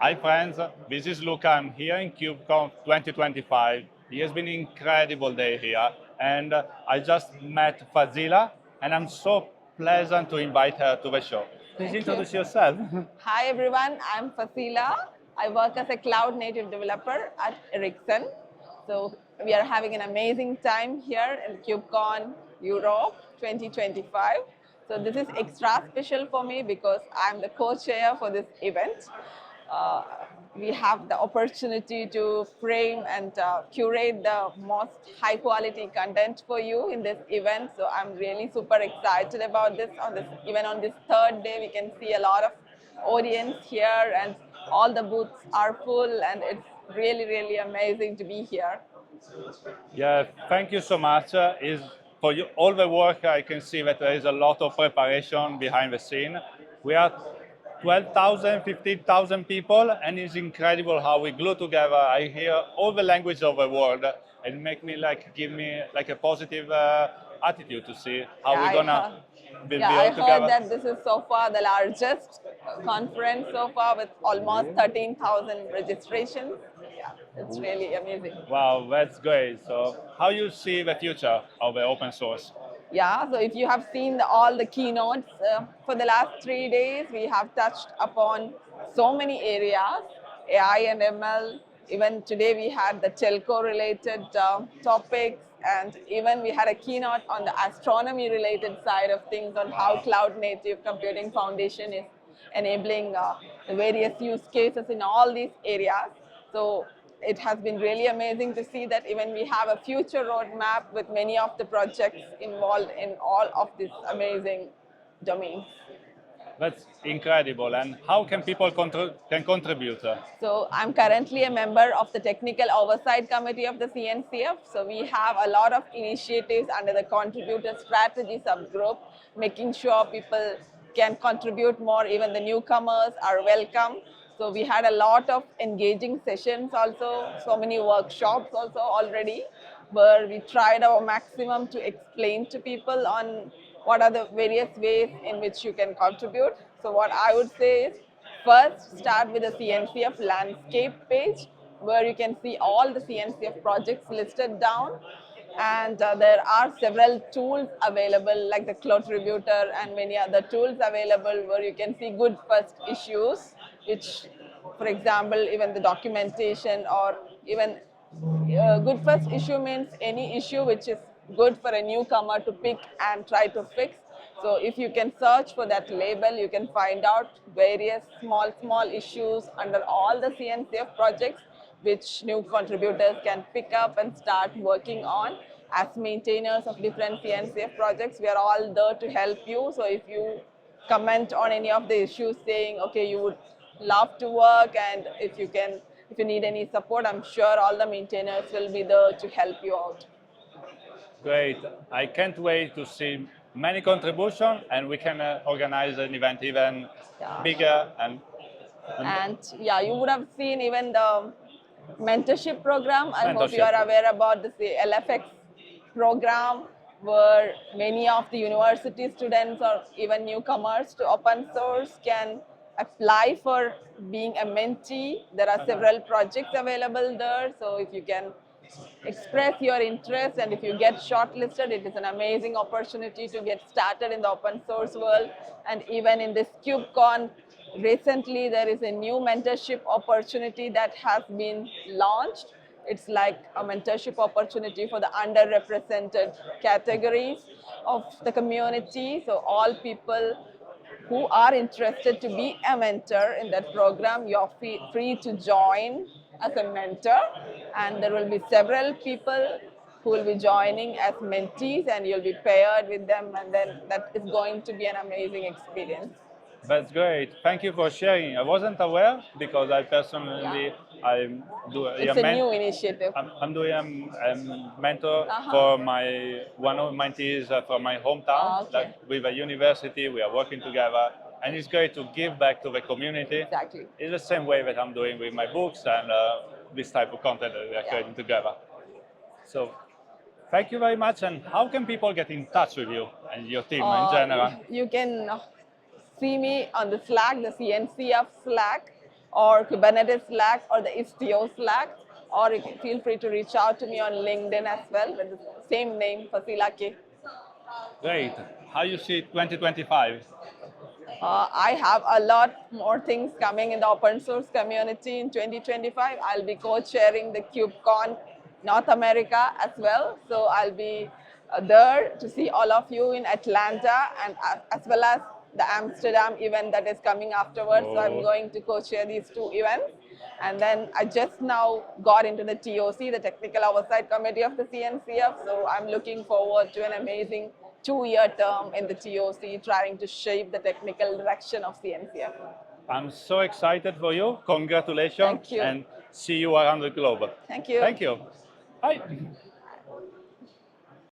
Hi friends, this is Luca. I'm here in KubeCon 2025. It has been an incredible day here, and I just met Faseela, and I'm so pleasant to invite her to the show. Please Thank you. introduce yourself. Hi everyone, I'm Faseela. I work as a cloud native developer at Ericsson. So we are having an amazing time here in KubeCon Europe 2025. So this is extra special for me because I'm the co-chair for this event. Uh, we have the opportunity to frame and curate the most high quality content for you in this event. So I'm really super excited about this. Even on this third day, we can see a lot of audience here, and all the booths are full, and it's really amazing to be here. Yeah, thank you so much. Is for you, all the work. I can see that there is a lot of preparation behind the scene. We are 12,000, 15,000 people, and it's incredible how we glue together. I hear all the language of the world, and give me like a positive attitude to see how Yeah, we're I gonna heard, be yeah, I all heard together. that this is so far the largest conference so far with almost 13,000 registrations. Yeah, it's really amazing. Wow, that's great. So, how you see the future of the open source? Yeah, so if you have seen all the keynotes for the last 3 days, we have touched upon so many areas, AI and ML. Even today we had the telco related topics, and even we had a keynote on the astronomy related side of things on how cloud native computing foundation is enabling the various use cases in all these areas. So it has been really amazing to see that even we have a future roadmap with many of the projects involved in all of these amazing domains. That's incredible. And how can people can contribute? So I'm currently a member of the Technical Oversight Committee of the CNCF. So we have a lot of initiatives under the Contributor Strategy subgroup, making sure people can contribute more. Even the newcomers are welcome. So we had a lot of engaging sessions also, so many workshops also already, where we tried our maximum to explain to people on what are the various ways in which you can contribute. So what I would say is, first, start with the CNCF landscape page where you can see all the CNCF projects listed down. And there are several tools available like the Contributor and many other tools available where you can see good first issues, which, for example, even the documentation or even good first issue means any issue which is good for a newcomer to pick and try to fix. So if you can search for that label, you can find out various small issues under all the CNCF projects which new contributors can pick up and start working on. As maintainers of different CNCF projects, we are all there to help you. So if you comment on any of the issues saying, okay, you would love to work, and if you need any support, I'm sure all the maintainers will be there to help you out. Great. I can't wait to see many contributions, and we can organize an event even Yeah. bigger. And yeah, you would have seen even the mentorship program. I hope you Mentorship. are aware about this LFX program, where many of the university students or even newcomers to open source can apply for being a mentee. There are several projects available there. So if you can express your interest, and if you get shortlisted, it is an amazing opportunity to get started in the open source world. And even in this KubeCon, recently there is a new mentorship opportunity that has been launched. It's like a mentorship opportunity for the underrepresented categories of the community. So all people who are interested to be a mentor in that program, you're free to join as a mentor, and there will be several people who will be joining as mentees, and you'll be paired with them, and then that is going to be an amazing experience. That's great. Thank you for sharing. I wasn't aware because I personally I do It's a new initiative. I'm doing a mentor for one of my teams from my hometown. Okay. Like with a university, we are working together, and it's great to give back to the community. Exactly. It's the same way that I'm doing with my books and this type of content that we are creating together. So, thank you very much. And how can people get in touch with you and your team in general? You can see me on the Slack, the CNCF Slack, or Kubernetes Slack or the Istio Slack, or you can feel free to reach out to me on LinkedIn as well with the same name, Faseela K. Great. How you see 2025? I have a lot more things coming in the open source community in 2025. I'll be co-chairing the KubeCon North America as well. So I'll be there to see all of you in Atlanta and as well as the Amsterdam event that is coming afterwards. So I'm going to co-chair these two events. And then I just now got into the TOC, the Technical Oversight Committee of the CNCF. So I'm looking forward to an amazing 2-year term in the TOC, trying to shape the technical direction of CNCF. I'm so excited for you. Congratulations. Thank you. And see you around the globe. Thank you. Thank you. Bye.